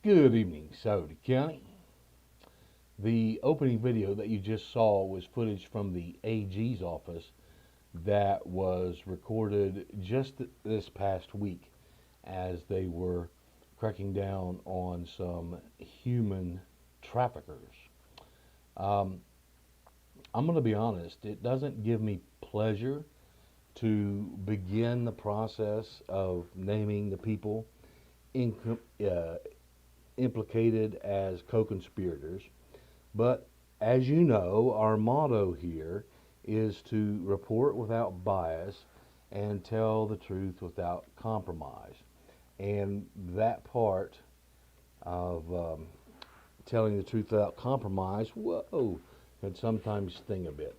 Good evening, Scioto County. The opening video that you just saw was footage from the AG's office that was recorded just this past week as they were cracking down on some human traffickers. I'm going to be honest, it doesn't give me pleasure to begin the process of naming the people implicated as co-conspirators. But as you know, our motto here is to report without bias and tell the truth without compromise. And that part of telling the truth without compromise, whoa, can sometimes sting a bit.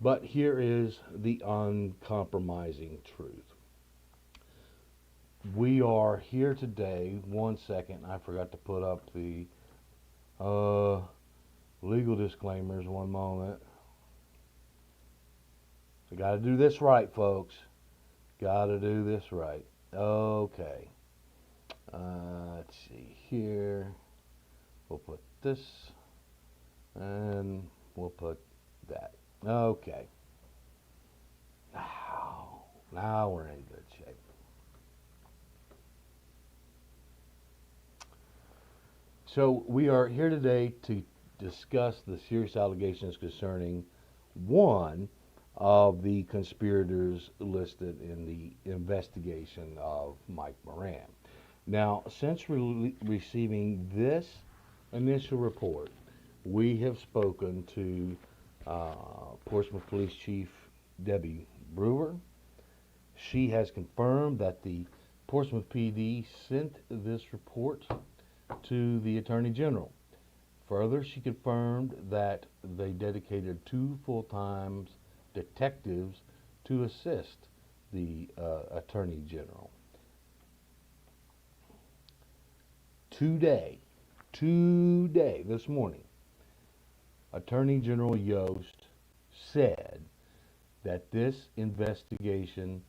But here is the uncompromising truth. We are here today. One second, I forgot to put up the legal disclaimers. One moment. So got to do this right, folks. Got to do this right. Okay. Let's see here. We'll put this, and we'll put that. Okay. Now we're in good shape. So we are here today to discuss the serious allegations concerning one of the conspirators listed in the investigation of Mike Mearan. Now, since receiving this initial report, we have spoken to Portsmouth Police Chief Debbie Brewer. She has confirmed that the Portsmouth PD sent this report to the Attorney General. Further, she confirmed that they dedicated 2 full-time detectives to assist the Attorney General. Today, this morning, Attorney General Yost said that this investigation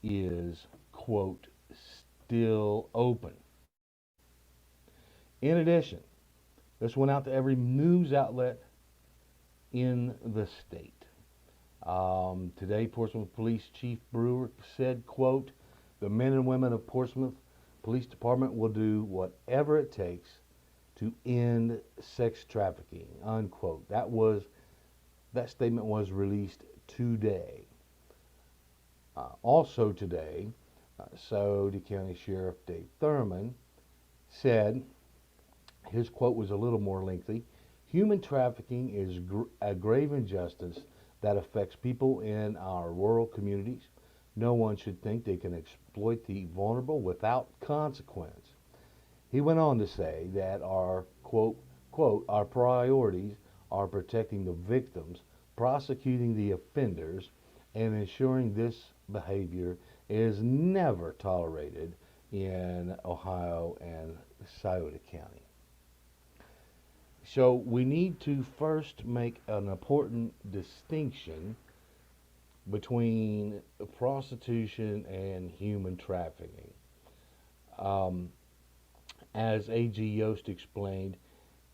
is, quote, still open. In addition, this went out to every news outlet in the state. Today, Portsmouth Police Chief Brewer said, quote, the men and women of Portsmouth Police Department will do whatever it takes to end sex trafficking, unquote. That statement was released today. Also today, Scioto County Sheriff Dave Thurman said, his quote was a little more lengthy, human trafficking is a grave injustice that affects people in our rural communities. No one should think they can exploit the vulnerable without consequence. He went on to say that our, quote, our priorities are protecting the victims, prosecuting the offenders, and ensuring this behavior is never tolerated in Ohio and Scioto County. So we need to first make an important distinction between prostitution and human trafficking. As A.G. Yost explained,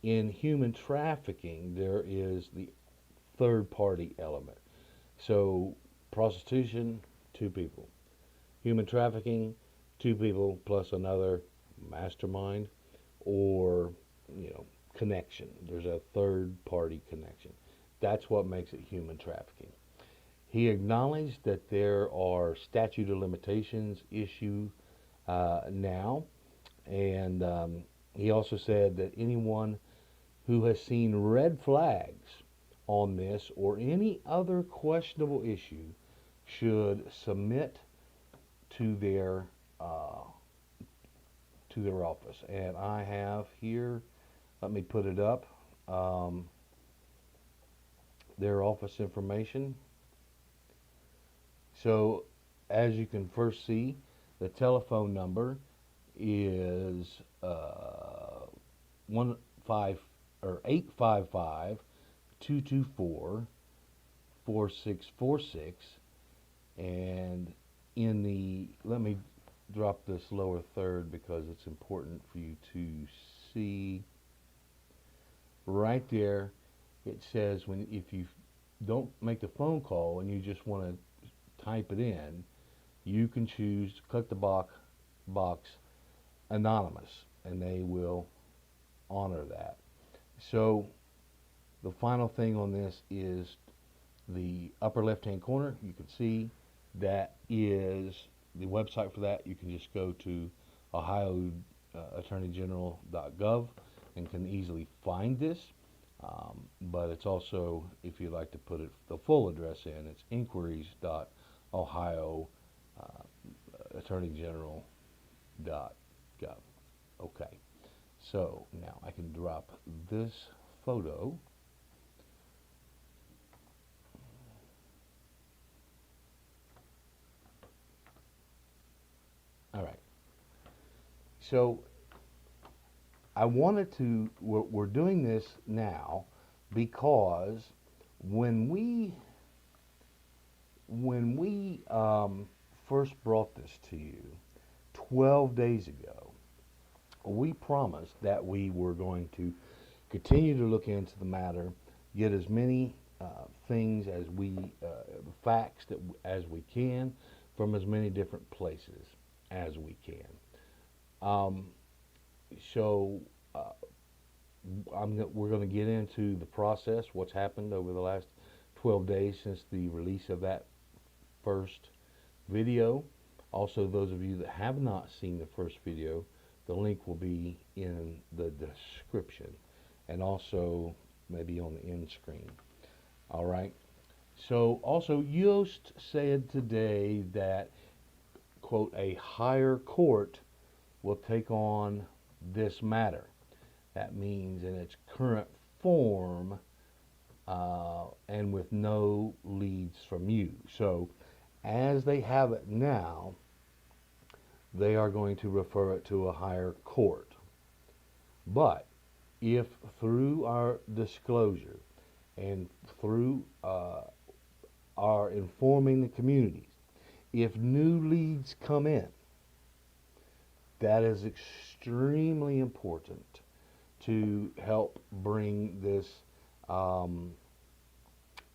in human trafficking there is the third party element. So prostitution, 2 people. Human trafficking, 2 people plus another mastermind or, connection. There's a third party connection. That's what makes it human trafficking. He acknowledged that there are statute of limitations issue now, and he also said that anyone who has seen red flags on this or any other questionable issue should submit to their office. And I have here, let me put it up, their office information. So as you can first see, the telephone number is 855-224-4646, and in the, let me drop this lower third because it's important for you to see right there, it says if you don't make the phone call and you just want to type it in, you can choose to click the box anonymous, and they will honor that. So the final thing on this is the upper left hand corner. You can see that is the website for that. You can just go to Ohio attorneygeneral.gov and can easily find this. But it's also, if you'd like to put the full address in, it's inquiries.ohio attorneygeneral.gov. Okay, so now I can drop this photo. All right, so I wanted to, we're doing this now because when we first brought this to you 12 days ago, we promised that we were going to continue to look into the matter, get as many things as facts as we can from as many different places as we can. We're going to get into the process, what's happened over the last 12 days since the release of that first video. Also, those of you that have not seen the first video, the link will be in the description and also maybe on the end screen. All right. So also, Yost said today that, quote, a higher court will take on this matter. That means in its current form and with no leads from you. So as they have it now, they are going to refer it to a higher court. But if through our disclosure and through our informing the communities, if new leads come in, that is extremely important to help bring this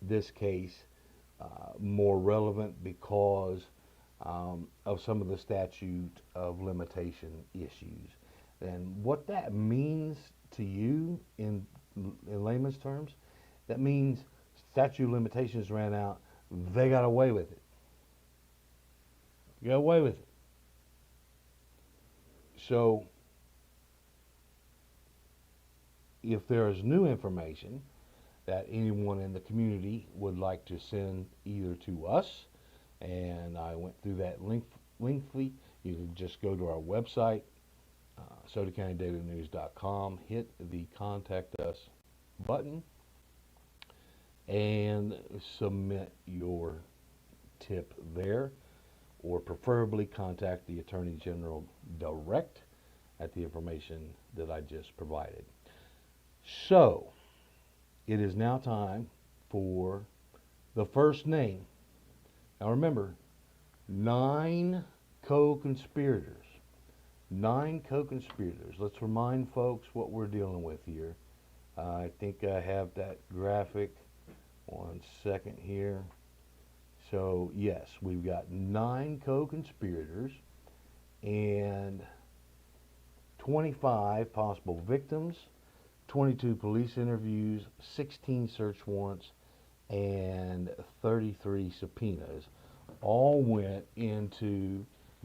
this case more relevant because of some of the statute of limitation issues. And what that means to you in layman's terms, that means statute of limitations ran out, they got away with it. Got away with it. So if there is new information that anyone in the community would like to send either to us, and I went through that lengthily, you can just go to our website, SciotoCountyDailyNews.com, hit the Contact Us button, and submit your tip there, or preferably contact the Attorney General direct at the information that I just provided. So, it is now time for the first name. Now remember, 9 co-conspirators. 9 co-conspirators. Let's remind folks what we're dealing with here. I think I have that graphic. One second here. So yes, we've got 9 co-conspirators and 25 possible victims, 22 police interviews, 16 search warrants, and 33 subpoenas all went into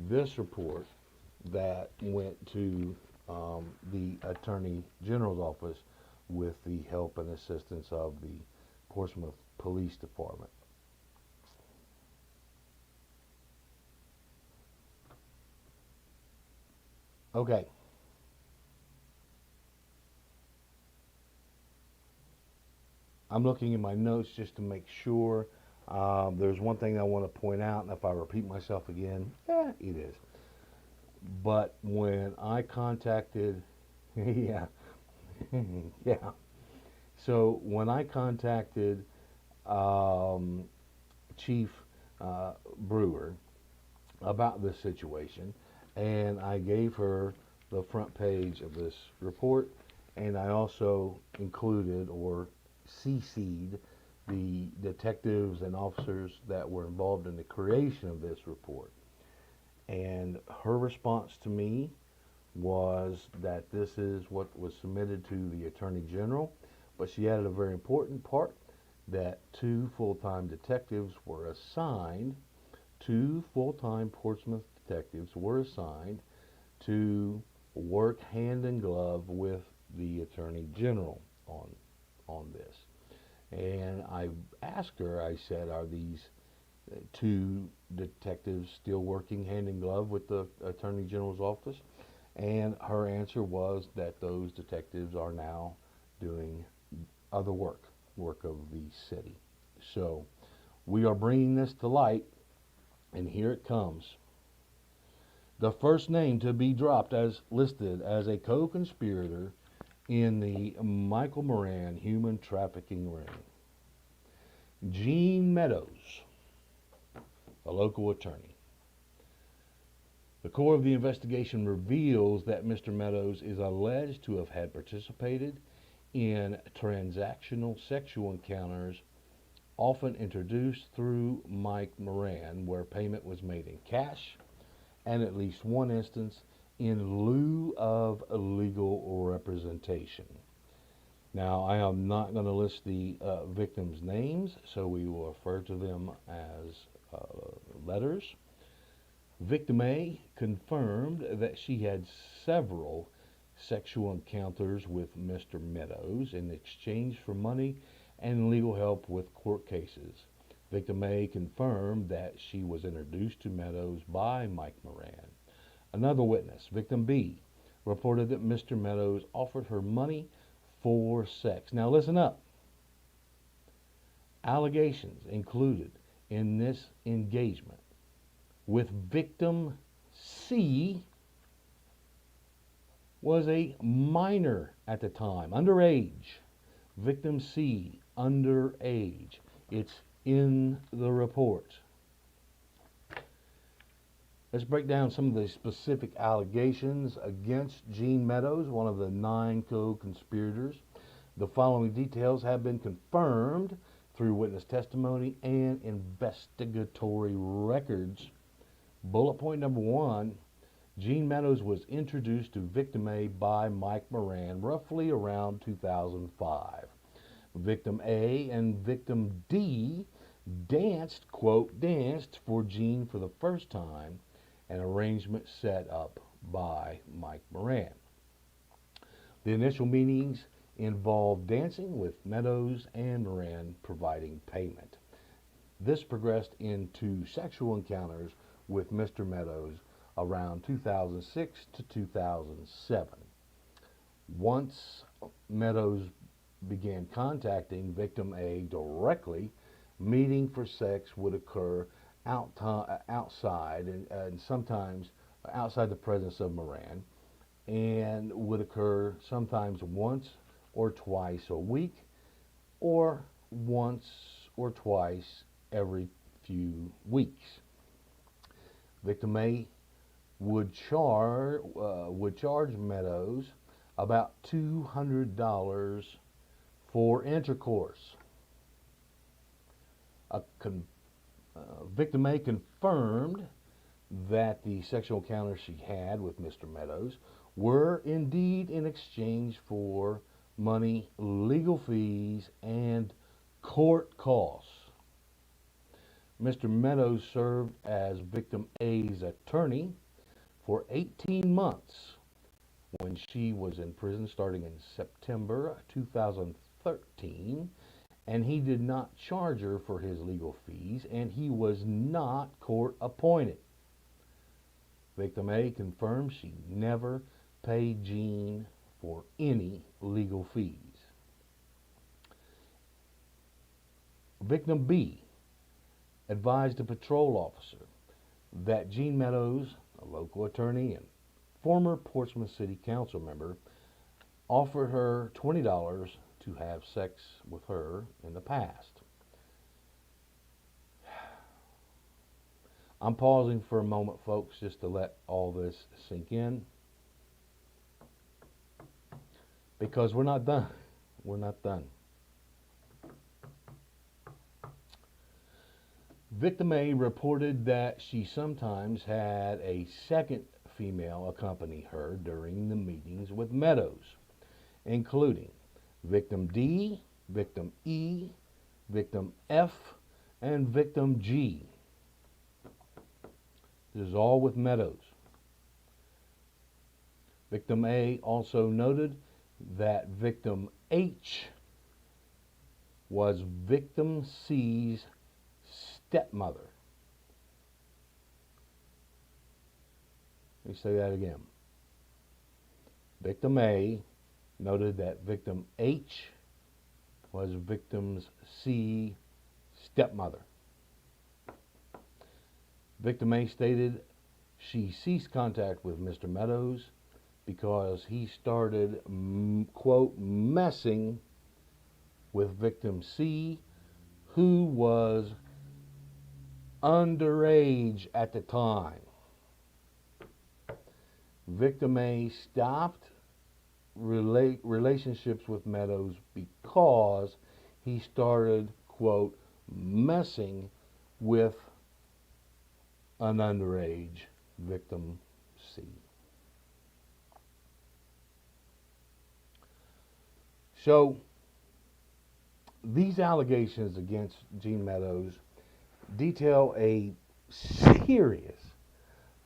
this report that went to the Attorney General's office with the help and assistance of the Portsmouth Police Department. Okay. I'm looking at my notes just to make sure. There's one thing I want to point out, and if I repeat myself again, it is. But when I contacted, yeah, yeah. So when I contacted Chief Brewer about this situation, and I gave her the front page of this report, and I also included or CC'd the detectives and officers that were involved in the creation of this report. And her response to me was that this is what was submitted to the Attorney General, but she added a very important part that two full-time detectives were assigned, two full-time Portsmouth detectives were assigned to work hand in glove with the Attorney General on this. And I asked her, I said, are these two detectives still working hand in glove with the Attorney General's office? And her answer was that those detectives are now doing other work of the city. So we are bringing this to light, and here it comes. The first name to be dropped as listed as a co-conspirator in the Michael Mearan human trafficking ring. Gene Meadows, a local attorney. The core of the investigation reveals that Mr. Meadows is alleged to have had participated in transactional sexual encounters often introduced through Mike Mearan, where payment was made in cash, and at least one instance in lieu of legal representation. Now, I am not going to list the victims' names, so we will refer to them as letters. Victim A confirmed that she had several sexual encounters with Mr. Meadows in exchange for money and legal help with court cases. Victim A confirmed that she was introduced to Meadows by Mike Mearan. Another witness, Victim B, reported that Mr. Meadows offered her money for sex. Now listen up. Allegations included in this engagement with Victim C was a minor at the time, underage. Victim C, underage. It's in the report. Let's break down some of the specific allegations against Gene Meadows, one of the 9 co-conspirators. The following details have been confirmed through witness testimony and investigatory records. Bullet point number 1, Gene Meadows was introduced to Victim A by Mike Mearan roughly around 2005. Victim A and Victim D danced, quote, danced for Gene for the first time, an arrangement set up by Mike Mearan. The initial meetings involved dancing with Meadows and Mearan providing payment. This progressed into sexual encounters with Mr. Meadows around 2006 to 2007. Once Meadows began contacting Victim A directly, meeting for sex would occur outside and sometimes outside the presence of Mearan, and would occur sometimes once or twice a week, or once or twice every few weeks. Victim A would charge Meadows about $200 for intercourse. Victim A confirmed that the sexual encounters she had with Mr. Meadows were indeed in exchange for money, legal fees, and court costs. Mr. Meadows served as Victim A's attorney for 18 months when she was in prison starting in September 2013, and he did not charge her for his legal fees, and he was not court appointed. Victim A confirmed she never paid Gene for any legal fees. Victim B advised a patrol officer that Gene Meadows, a local attorney and former Portsmouth City Council member, offered her $20 to have sex with her in the past. I'm pausing for a moment, folks, just to let all this sink in. because we're not done. We're not done. Victim A reported that she sometimes had a second female accompany her during the meetings with Meadows, including Victim D, Victim E, Victim F, and Victim G. This is all with Meadows. Victim A also noted that Victim H was Victim C's stepmother. Let me say that again. Victim A noted that Victim H was Victim C stepmother. Victim A stated she ceased contact with Mr. Meadows because he started, quote, messing with Victim C, who was underage at the time. Victim A stopped relationships with Meadows because he started, quote, messing with an underage Victim C. So, these allegations against Gene Meadows detail a serious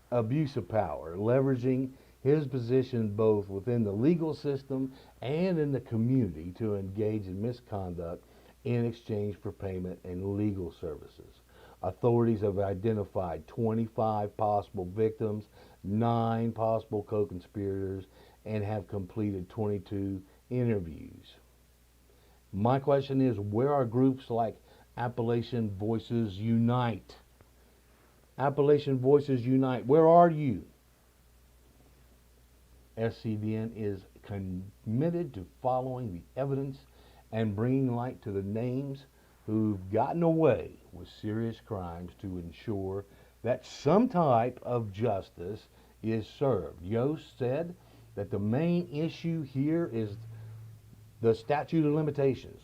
abuse of power, leveraging his position both within the legal system and in the community to engage in misconduct in exchange for payment and legal services. Authorities have identified 25 possible victims, 9 possible co-conspirators, and have completed 22 interviews. My question is, where are groups like Appalachian Voices Unite? Appalachian Voices Unite, where are you? SCDN is committed to following the evidence and bringing light to the names who've gotten away with serious crimes to ensure that some type of justice is served. Yost said that the main issue here is the statute of limitations.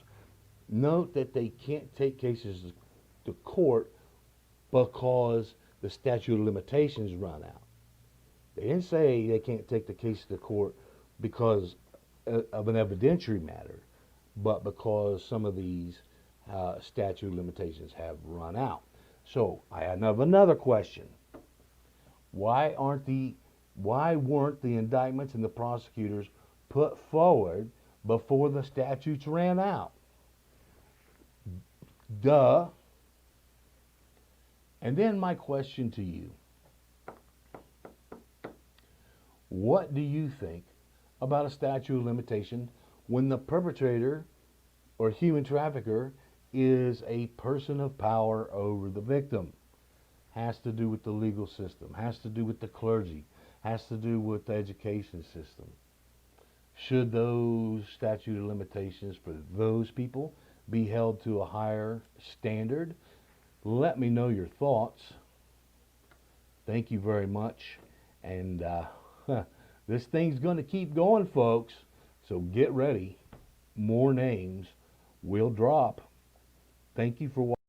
Note that they can't take cases to court because the statute of limitations run out. They didn't say they can't take the case to court because of an evidentiary matter, but because some of these statute of limitations have run out. So I have another question. Why weren't the indictments and the prosecutors put forward before the statutes ran out? Duh. And then my question to you. What do you think about a statute of limitation when the perpetrator or human trafficker is a person of power over the victim? Has to do with the legal system, has to do with the clergy, has to do with the education system. Should those statute of limitations for those people be held to a higher standard? Let me know your thoughts. Thank you very much. And this thing's going to keep going, folks. So get ready. More names will drop. Thank you for watching.